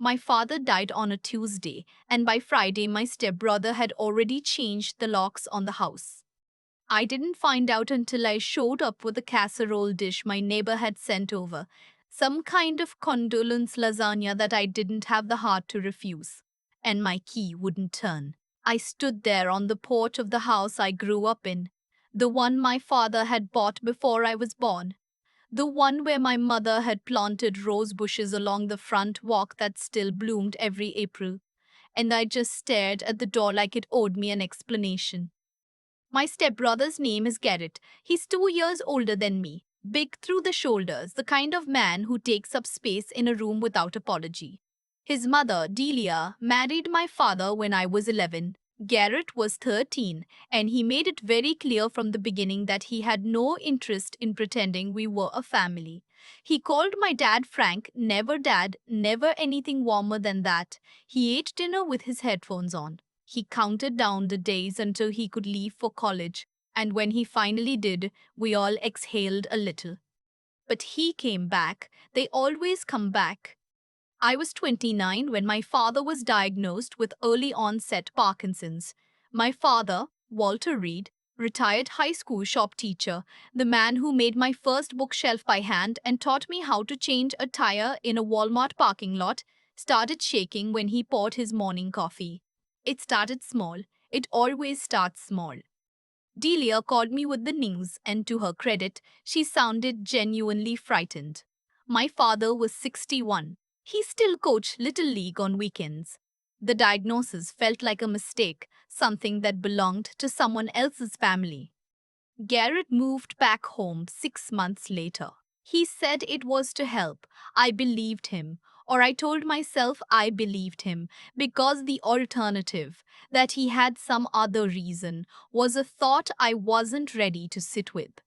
My father died on a Tuesday, and by Friday, my stepbrother had already changed the locks on the house. I didn't find out until I showed up with a casserole dish my neighbor had sent over, some kind of condolence lasagna that I didn't have the heart to refuse. And my key wouldn't turn. I stood there on the porch of the house I grew up in, the one my father had bought before I was born, the one where my mother had planted rose bushes along the front walk that still bloomed every April, and I just stared at the door like it owed me an explanation. My stepbrother's name is Garrett. He's 2 years older than me, big through the shoulders, the kind of man who takes up space in a room without apology. His mother, Delia, married my father when I was 11. Garrett was 13, and he made it very clear from the beginning that he had no interest in pretending we were a family. He called my dad Frank, never dad, never anything warmer than that. He ate dinner with his headphones on. He counted down the days until he could leave for college, and when he finally did, we all exhaled a little. But he came back. They always come back. I was 29 when my father was diagnosed with early onset Parkinson's. My father, Walter Reed, retired high school shop teacher, the man who made my first bookshelf by hand and taught me how to change a tire in a Walmart parking lot, started shaking when he poured his morning coffee. It started small. It always starts small. Delia called me with the news, and to her credit, she sounded genuinely frightened. My father was 61. He still coached Little League on weekends. The diagnosis felt like a mistake, something that belonged to someone else's family. Garrett moved back home 6 months later. He said it was to help. I believed him, or I told myself I believed him, because the alternative, that he had some other reason, was a thought I wasn't ready to sit with.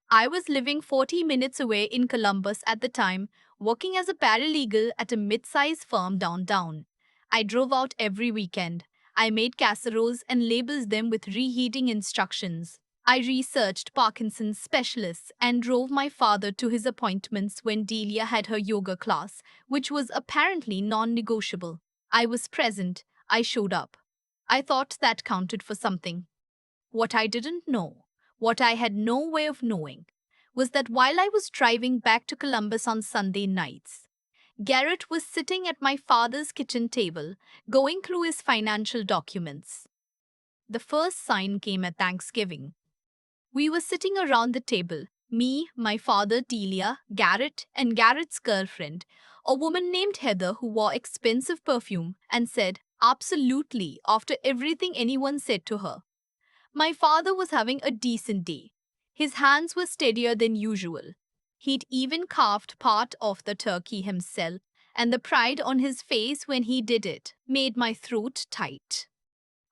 I was living 40 minutes away in Columbus at the time, working as a paralegal at a mid-sized firm downtown. I drove out every weekend. I made casseroles and labeled them with reheating instructions. I researched Parkinson's specialists and drove my father to his appointments when Delia had her yoga class, which was apparently non-negotiable. I was present. I showed up. I thought that counted for something. What I didn't know, what I had no way of knowing, was that while I was driving back to Columbus on Sunday nights, Garrett was sitting at my father's kitchen table, going through his financial documents. The first sign came at Thanksgiving. We were sitting around the table, me, my father, Delia, Garrett, and Garrett's girlfriend, a woman named Heather who wore expensive perfume and said, absolutely, after everything anyone said to her. My father was having a decent day. His hands were steadier than usual. He'd even carved part of the turkey himself, and the pride on his face when he did it made my throat tight.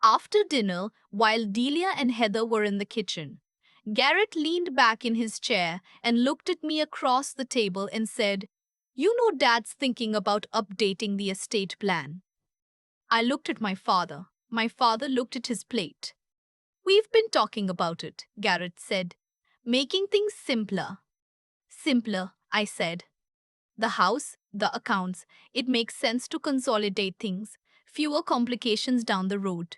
After dinner, while Delia and Heather were in the kitchen, Garrett leaned back in his chair and looked at me across the table and said, "You know Dad's thinking about updating the estate plan." I looked at my father. My father looked at his plate. "We've been talking about it," Garrett said. "Making things simpler." "Simpler," I said. "The house, the accounts. It makes sense to consolidate things. Fewer complications down the road."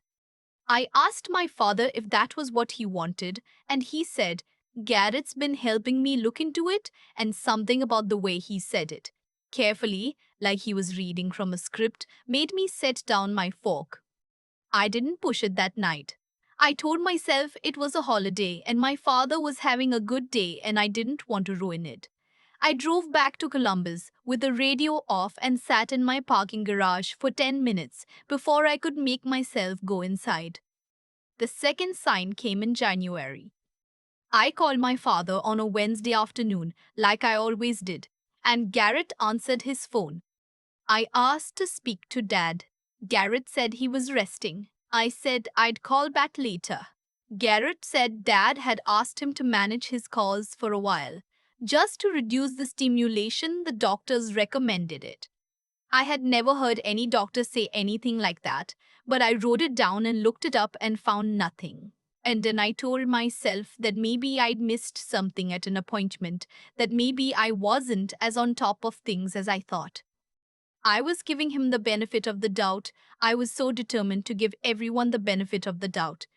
I asked my father if that was what he wanted, and he said, "Garrett's been helping me look into it," and something about the way he said it, carefully, like he was reading from a script, made me set down my fork. I didn't push it that night. I told myself it was a holiday and my father was having a good day and I didn't want to ruin it. I drove back to Columbus with the radio off and sat in my parking garage for 10 minutes before I could make myself go inside. The second sign came in January. I called my father on a Wednesday afternoon, like I always did, and Garrett answered his phone. I asked to speak to Dad. Garrett said he was resting. I said I'd call back later. Garrett said Dad had asked him to manage his calls for a while, just to reduce the stimulation the doctors recommended it. I had never heard any doctor say anything like that, but I wrote it down and looked it up and found nothing. And then I told myself that maybe I'd missed something at an appointment, that maybe I wasn't as on top of things as I thought. I was giving him the benefit of the doubt. I was so determined to give everyone the benefit of the doubt.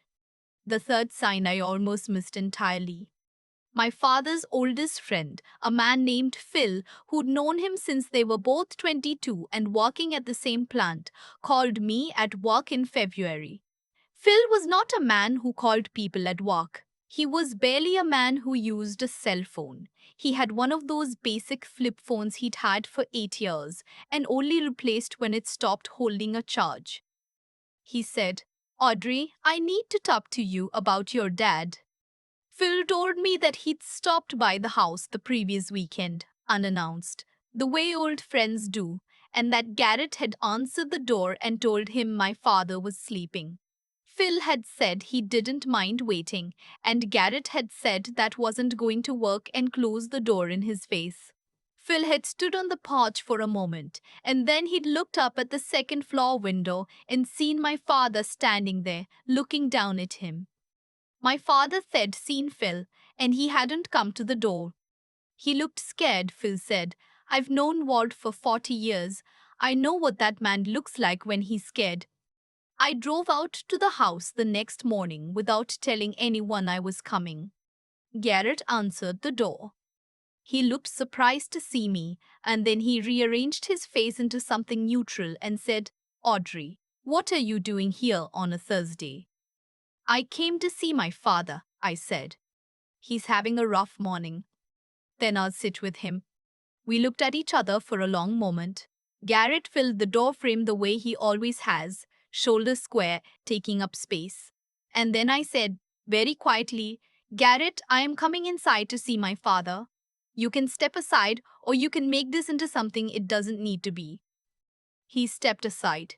The third sign I almost missed entirely. My father's oldest friend, a man named Phil, who'd known him since they were both 22 and working at the same plant, called me at work in February. Phil was not a man who called people at work. He was barely a man who used a cell phone. He had one of those basic flip phones he'd had for 8 years and only replaced when it stopped holding a charge. He said, "Audrey, I need to talk to you about your dad." Phil told me that he'd stopped by the house the previous weekend, unannounced, the way old friends do, and that Garrett had answered the door and told him my father was sleeping. Phil had said he didn't mind waiting, and Garrett had said that wasn't going to work and closed the door in his face. Phil had stood on the porch for a moment, and then he'd looked up at the second floor window and seen my father standing there, looking down at him. My father said seen Phil, and he hadn't come to the door. He looked scared, Phil said. I've known Walt for 40 years. I know what that man looks like when he's scared. I drove out to the house the next morning without telling anyone I was coming. Garrett answered the door. He looked surprised to see me, and then he rearranged his face into something neutral and said, "Audrey, what are you doing here on a Thursday?" "I came to see my father," I said. "He's having a rough morning." "Then I'll sit with him." We looked at each other for a long moment. Garrett filled the door frame the way he always has, shoulders square, taking up space. And then I said, very quietly, "Garrett, I am coming inside to see my father. You can step aside, or you can make this into something it doesn't need to be." He stepped aside.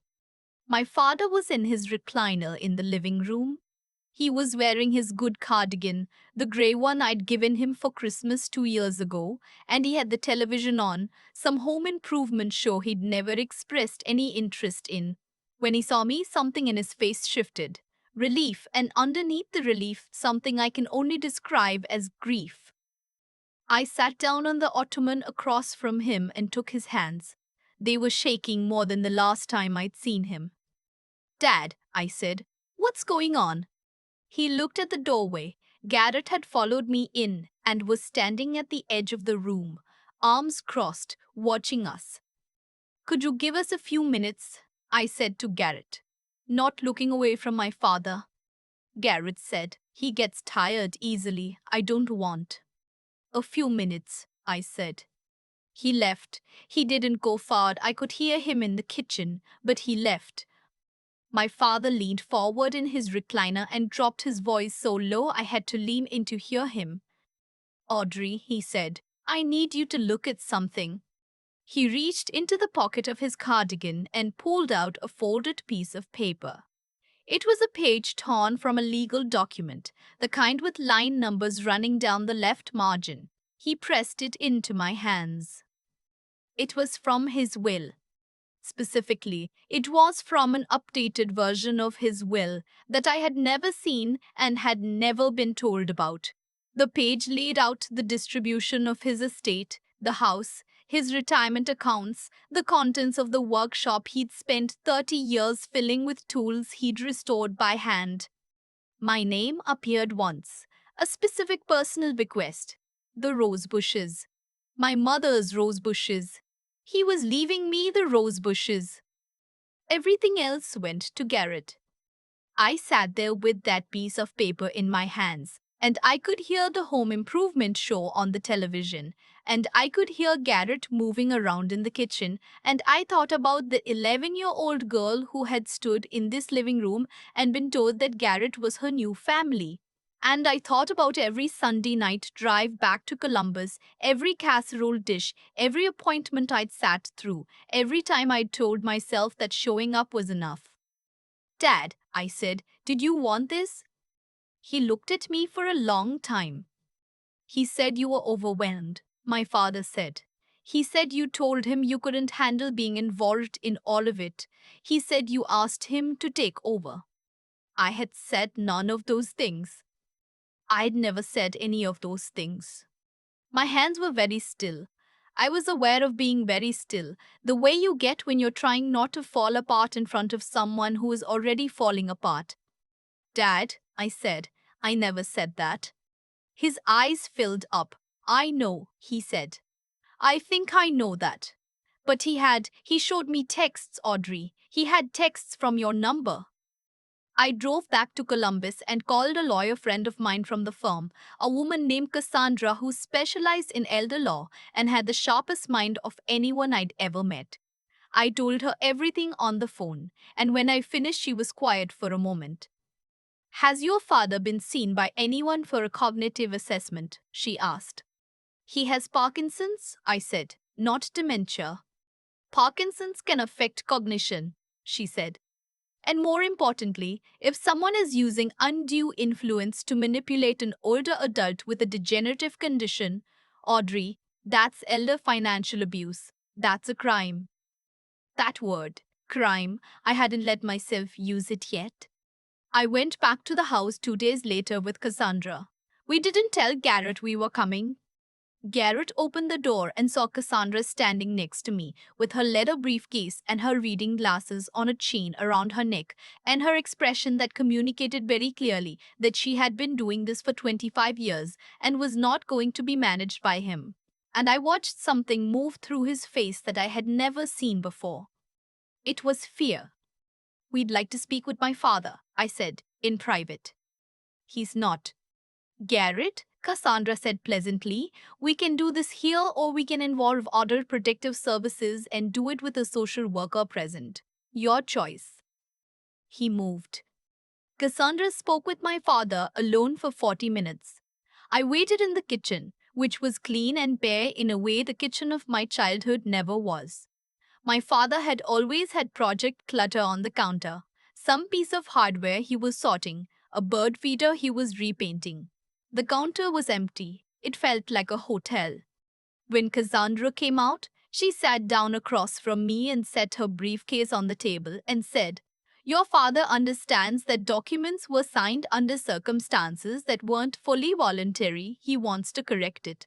My father was in his recliner in the living room. He was wearing his good cardigan, the grey one I'd given him for Christmas 2 years ago, and he had the television on, some home improvement show he'd never expressed any interest in. When he saw me, something in his face shifted. Relief, and underneath the relief, something I can only describe as grief. I sat down on the ottoman across from him and took his hands. They were shaking more than the last time I'd seen him. "Dad," I said, "what's going on?" He looked at the doorway. Garrett had followed me in and was standing at the edge of the room, arms crossed, watching us. "Could you give us a few minutes?" I said to Garrett, not looking away from my father. Garrett said, "He gets tired easily. I don't want." "A few minutes," I said. He left. He didn't go far. I could hear him in the kitchen, but he left. My father leaned forward in his recliner and dropped his voice so low I had to lean in to hear him. "Audrey," he said, "I need you to look at something." He reached into the pocket of his cardigan and pulled out a folded piece of paper. It was a page torn from a legal document, the kind with line numbers running down the left margin. He pressed it into my hands. It was from his will. Specifically, it was from an updated version of his will that I had never seen and had never been told about. The page laid out the distribution of his estate, the house, his retirement accounts, the contents of the workshop he'd spent 30 years filling with tools he'd restored by hand. My name appeared once, a specific personal bequest, the rose bushes. My mother's rose bushes. He was leaving me the rose bushes. Everything else went to Garrett. I sat there with that piece of paper in my hands, and I could hear the home improvement show on the television, and I could hear Garrett moving around in the kitchen, and I thought about the 11-year-old girl who had stood in this living room and been told that Garrett was her new family. And I thought about every Sunday night drive back to Columbus, every casserole dish, every appointment I'd sat through, every time I'd told myself that showing up was enough. "Dad," I said, "did you want this?" He looked at me for a long time. "He said you were overwhelmed," my father said. "He said you told him you couldn't handle being involved in all of it. He said you asked him to take over." I had said none of those things. I'd never said any of those things. My hands were very still. I was aware of being very still, the way you get when you're trying not to fall apart in front of someone who is already falling apart. Dad, I said, I never said that. His eyes filled up. I know, he said. I think I know that. But he showed me texts, Audrey. He had texts from your number. I drove back to Columbus and called a lawyer friend of mine from the firm, a woman named Cassandra who specialized in elder law and had the sharpest mind of anyone I'd ever met. I told her everything on the phone, and when I finished, she was quiet for a moment. Has your father been seen by anyone for a cognitive assessment? She asked. He has Parkinson's, I said, not dementia. Parkinson's can affect cognition, she said. And more importantly, if someone is using undue influence to manipulate an older adult with a degenerative condition, Audrey, that's elder financial abuse. That's a crime. That word, crime, I hadn't let myself use it yet. I went back to the house 2 days later with Cassandra. We didn't tell Garrett we were coming. Garrett opened the door and saw Cassandra standing next to me, with her leather briefcase and her reading glasses on a chain around her neck, and her expression that communicated very clearly that she had been doing this for 25 years and was not going to be managed by him. And I watched something move through his face that I had never seen before. It was fear. We'd like to speak with my father, I said, in private. He's not. Garrett, Cassandra said pleasantly, we can do this here or we can involve other protective services and do it with a social worker present. Your choice. He moved. Cassandra spoke with my father alone for 40 minutes. I waited in the kitchen, which was clean and bare in a way the kitchen of my childhood never was. My father had always had project clutter on the counter. Some piece of hardware he was sorting, a bird feeder he was repainting. The counter was empty. It felt like a hotel. When Cassandra came out, she sat down across from me and set her briefcase on the table and said, Your father understands that documents were signed under circumstances that weren't fully voluntary. He wants to correct it.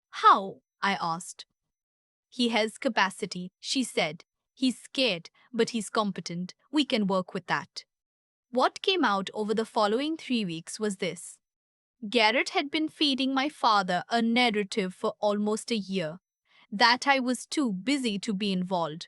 How? I asked. He has capacity, she said. He's scared, but he's competent. We can work with that. What came out over the following 3 weeks was this. Garrett had been feeding my father a narrative for almost a year. That I was too busy to be involved.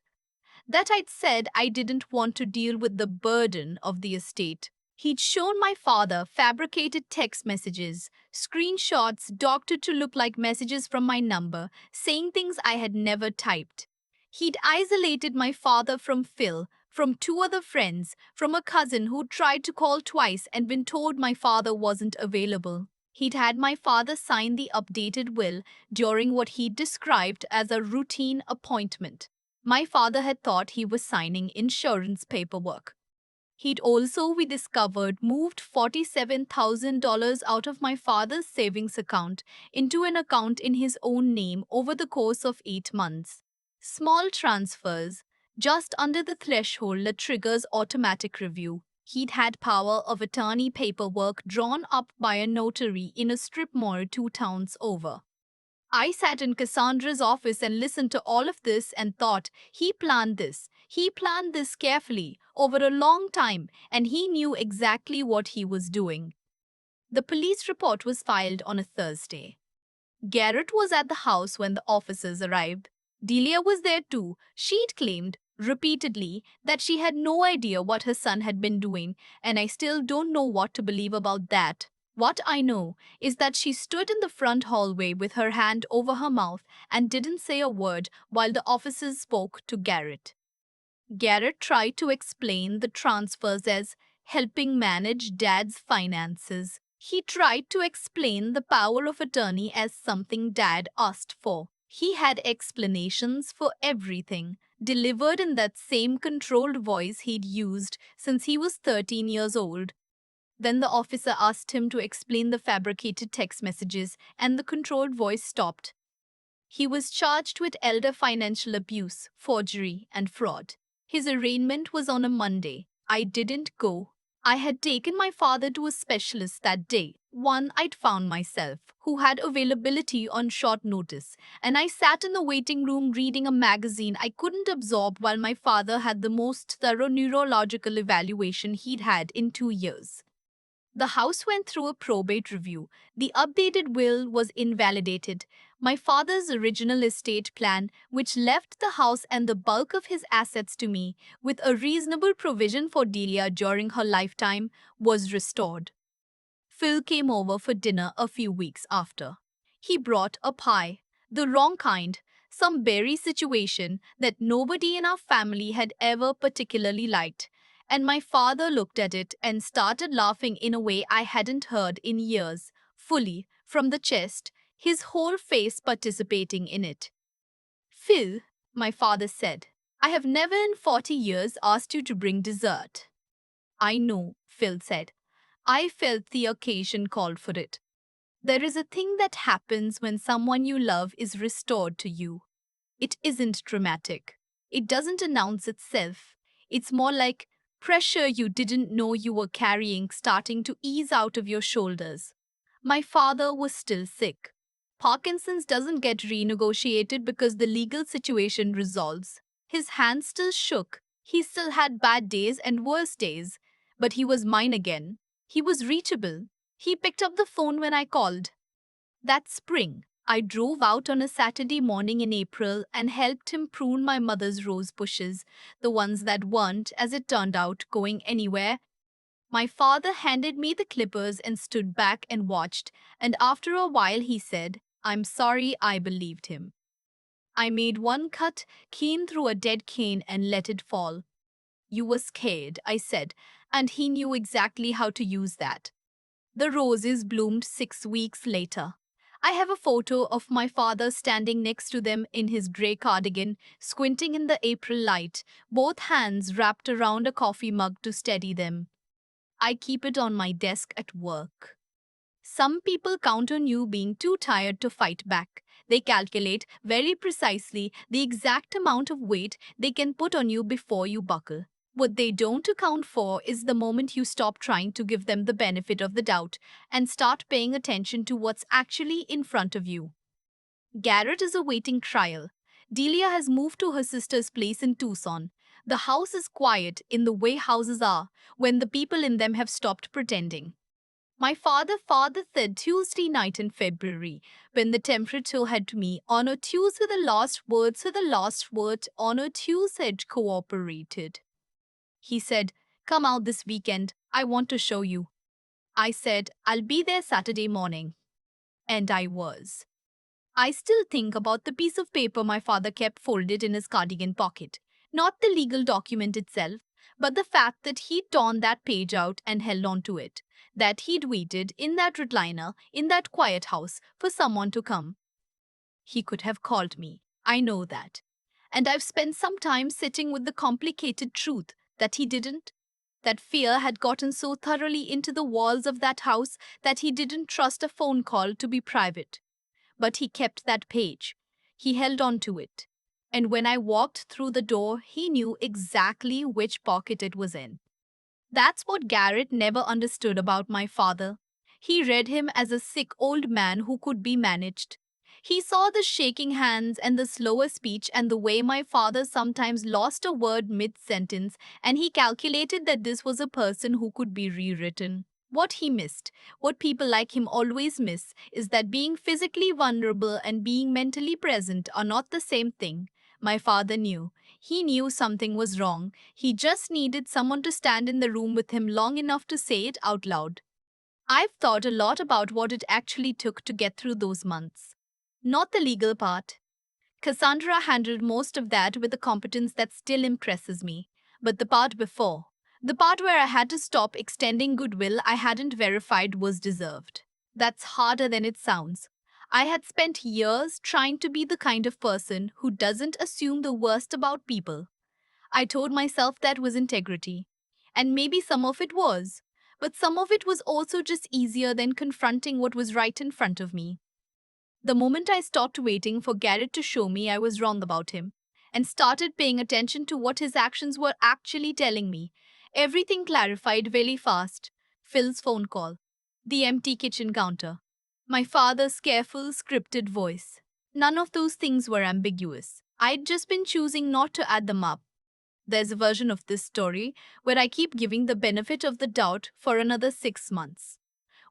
That I'd said I didn't want to deal with the burden of the estate. He'd shown my father fabricated text messages, screenshots doctored to look like messages from my number, saying things I had never typed. He'd isolated my father from Phil, from 2 other friends, from a cousin who tried to call twice and been told my father wasn't available. He'd had my father sign the updated will during what he'd described as a routine appointment. My father had thought he was signing insurance paperwork. He'd also, we discovered, moved $47,000 out of my father's savings account into an account in his own name over the course of 8 months. Small transfers, just under the threshold that triggers automatic review. He'd had power of attorney paperwork drawn up by a notary in a strip mall 2 towns over. I sat in Cassandra's office and listened to all of this and thought, he planned this. He planned this carefully, over a long time, and he knew exactly what he was doing. The police report was filed on a Thursday. Garrett was at the house when the officers arrived. Delia was there too. She'd claimed, repeatedly, that she had no idea what her son had been doing, and I still don't know what to believe about that. What I know is that she stood in the front hallway with her hand over her mouth and didn't say a word while the officers spoke to Garrett. Garrett tried to explain the transfers as helping manage Dad's finances. He tried to explain the power of attorney as something Dad asked for. He had explanations for everything, delivered in that same controlled voice he'd used since he was 13 years old. Then the officer asked him to explain the fabricated text messages, and the controlled voice stopped. He was charged with elder financial abuse, forgery, and fraud. His arraignment was on a Monday. I didn't go. I had taken my father to a specialist that day. one I'd found myself, who had availability on short notice, and I sat in the waiting room reading a magazine I couldn't absorb while my father had the most thorough neurological evaluation he'd had in 2 years. The house went through a probate review. The updated will was invalidated. My father's original estate plan, which left the house and the bulk of his assets to me, with a reasonable provision for Delia during her lifetime, was restored. Phil came over for dinner a few weeks after. He brought a pie, the wrong kind, some berry situation that nobody in our family had ever particularly liked. And my father looked at it and started laughing in a way I hadn't heard in years, fully, from the chest, his whole face participating in it. Phil, my father said, I have never in 40 years asked you to bring dessert. I know, Phil said. I felt the occasion called for it. There is a thing that happens when someone you love is restored to you. It isn't dramatic. It doesn't announce itself. It's more like pressure you didn't know you were carrying starting to ease out of your shoulders. My father was still sick. Parkinson's doesn't get renegotiated because the legal situation resolves. His hand still shook. He still had bad days and worse days. But he was mine again. He was reachable. He picked up the phone when I called. That spring, I drove out on a Saturday morning in April and helped him prune my mother's rose bushes, the ones that weren't, as it turned out, going anywhere. My father handed me the clippers and stood back and watched, and after a while he said, I'm sorry I believed him. I made one cut, came through a dead cane and let it fall. You were scared, I said, and he knew exactly how to use that. The roses bloomed 6 weeks later. I have a photo of my father standing next to them in his grey cardigan, squinting in the April light, both hands wrapped around a coffee mug to steady them. I keep it on my desk at work. Some people count on you being too tired to fight back. They calculate very precisely the exact amount of weight they can put on you before you buckle. What they don't account for is the moment you stop trying to give them the benefit of the doubt and start paying attention to what's actually in front of you. Garrett is awaiting trial. Delia has moved to her sister's place in Tucson. The house is quiet in the way houses are when the people in them have stopped pretending. My father said Tuesday night in February, when the temperature had me on a Tuesday the last word on a Tuesday cooperated. He said, come out this weekend, I want to show you. I said, I'll be there Saturday morning. And I was. I still think about the piece of paper my father kept folded in his cardigan pocket. Not the legal document itself, but the fact that he'd torn that page out and held on to it. That he'd waited in that recliner, in that quiet house, for someone to come. He could have called me. I know that. And I've spent some time sitting with the complicated truth that he didn't. That fear had gotten so thoroughly into the walls of that house that he didn't trust a phone call to be private. But he kept that page. He held on to it. And when I walked through the door, he knew exactly which pocket it was in. That's what Garrett never understood about my father. He read him as a sick old man who could be managed. He saw the shaking hands and the slower speech and the way my father sometimes lost a word mid-sentence, and he calculated that this was a person who could be rewritten. What he missed, what people like him always miss, is that being physically vulnerable and being mentally present are not the same thing. My father knew. He knew something was wrong. He just needed someone to stand in the room with him long enough to say it out loud. I've thought a lot about what it actually took to get through those months. Not the legal part. Cassandra handled most of that with a competence that still impresses me. But the part before, the part where I had to stop extending goodwill I hadn't verified was deserved. That's harder than it sounds. I had spent years trying to be the kind of person who doesn't assume the worst about people. I told myself that was integrity. And maybe some of it was. But some of it was also just easier than confronting what was right in front of me. The moment I stopped waiting for Garrett to show me I was wrong about him and started paying attention to what his actions were actually telling me, everything clarified really fast. Phil's phone call. The empty kitchen counter. My father's careful, scripted voice. None of those things were ambiguous. I'd just been choosing not to add them up. There's a version of this story where I keep giving the benefit of the doubt for another 6 months,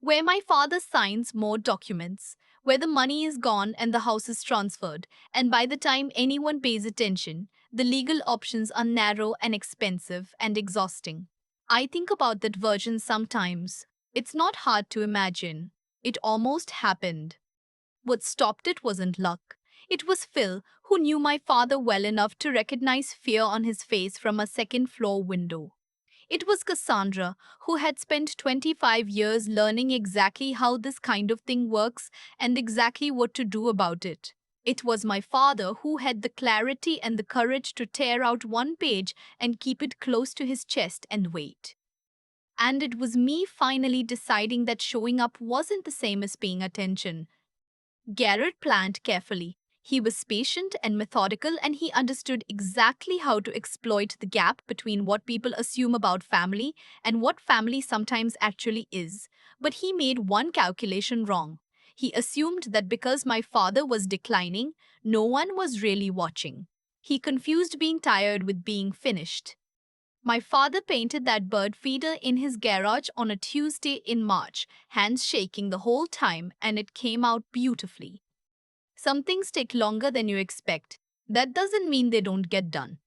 where my father signs more documents, where the money is gone and the house is transferred, and by the time anyone pays attention, the legal options are narrow and expensive and exhausting. I think about that version sometimes. It's not hard to imagine. It almost happened. What stopped it wasn't luck. It was Phil, who knew my father well enough to recognize fear on his face from a second floor window. It was Cassandra, who had spent 25 years learning exactly how this kind of thing works and exactly what to do about it. It was my father who had the clarity and the courage to tear out one page and keep it close to his chest and wait. And it was me finally deciding that showing up wasn't the same as paying attention. Garrett planned carefully. He was patient and methodical, and he understood exactly how to exploit the gap between what people assume about family and what family sometimes actually is. But he made one calculation wrong. He assumed that because my father was declining, no one was really watching. He confused being tired with being finished. My father painted that bird feeder in his garage on a Tuesday in March, hands shaking the whole time, and it came out beautifully. Some things take longer than you expect. That doesn't mean they don't get done.